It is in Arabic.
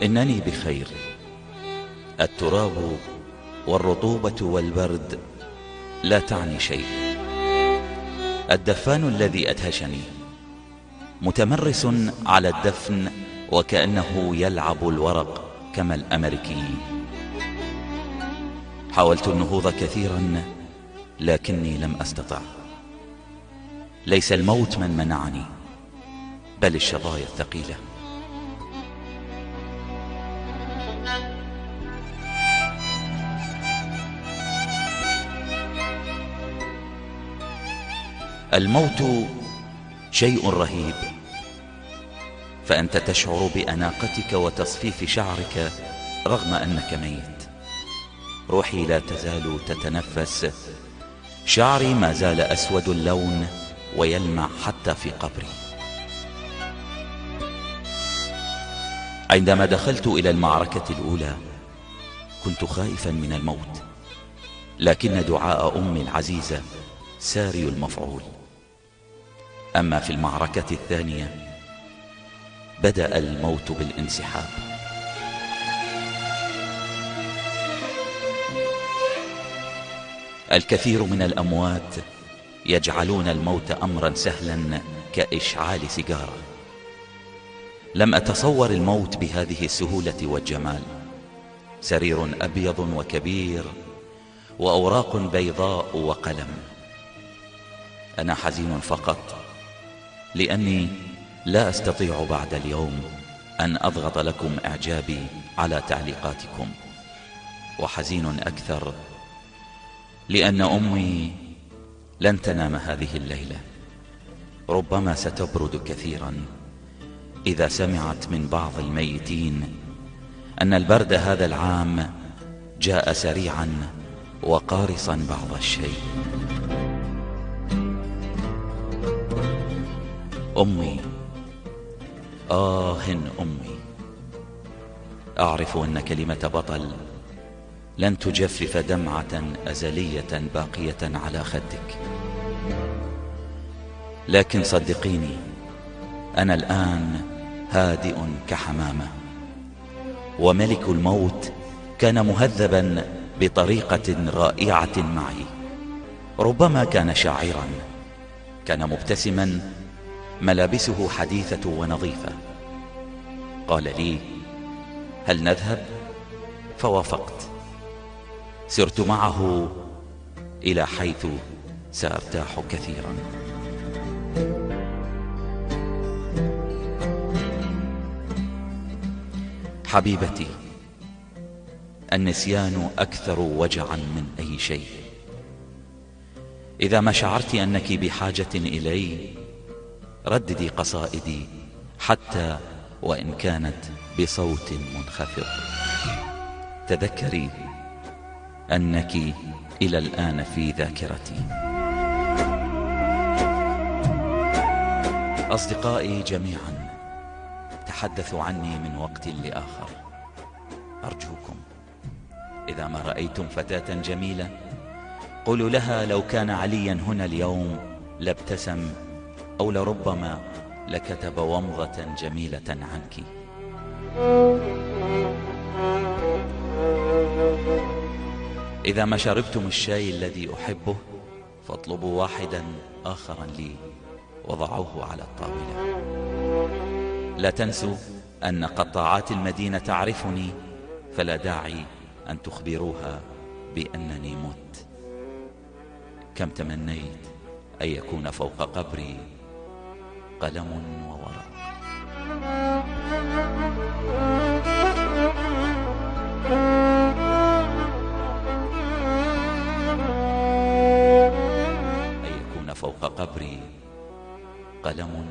إنني بخير. التراب والرطوبة والبرد لا تعني شيء. الدفان الذي أدهشني متمرس على الدفن وكأنه يلعب الورق كما الأمريكيين. حاولت النهوض كثيرا لكني لم أستطع. ليس الموت من منعني بل الشظايا الثقيلة. الموت شيء رهيب، فأنت تشعر بأناقتك وتصفيف شعرك رغم أنك ميت. روحي لا تزال تتنفس، شعري ما زال أسود اللون ويلمع حتى في قبري. عندما دخلت إلى المعركة الأولى كنت خائفا من الموت، لكن دعاء أمي العزيزة ساري المفعول. أما في المعركة الثانية بدأ الموت بالانسحاب. الكثير من الأموات يجعلون الموت أمرا سهلا كإشعال سيجارة. لم أتصور الموت بهذه السهولة والجمال. سرير أبيض وكبير وأوراق بيضاء وقلم. أنا حزين فقط لأني لا أستطيع بعد اليوم أن أضغط لكم إعجابي على تعليقاتكم، وحزين أكثر لأن أمي لن تنام هذه الليلة. ربما ستبرد كثيرا إذا سمعت من بعض الميتين أن البرد هذا العام جاء سريعا وقارصا بعض الشيء. أمي، أمي، أعرف أن كلمة بطل لن تجفف دمعة أزلية باقية على خدك، لكن صدقيني أنا الآن هادئ كحمامة، وملك الموت كان مهذبا بطريقة رائعة معي. ربما كان شاعرا، كان مبتسما، ملابسه حديثة ونظيفة. قال لي: هل نذهب؟ فوافقت. سرت معه إلى حيث سأرتاح كثيرا. حبيبتي، النسيان أكثر وجعا من أي شيء. إذا ما شعرت أنك بحاجة إلي رددي قصائدي حتى وإن كانت بصوت منخفض. تذكري أنك إلى الآن في ذاكرتي. أصدقائي جميعا تحدثوا عني من وقت لآخر. أرجوكم إذا ما رأيتم فتاة جميلة قولوا لها لو كان عليا هنا اليوم لابتسم، أو لربما لكتب ومضة جميلة عنك. إذا ما شربتم الشاي الذي أحبه فاطلبوا واحدا آخرا لي وضعوه على الطاولة. لا تنسوا أن قطاعات المدينة تعرفني، فلا داعي أن تخبروها بأنني مت. كم تمنيت أن يكون فوق قبري قلم وورق. أن يكون فوق قبري قلم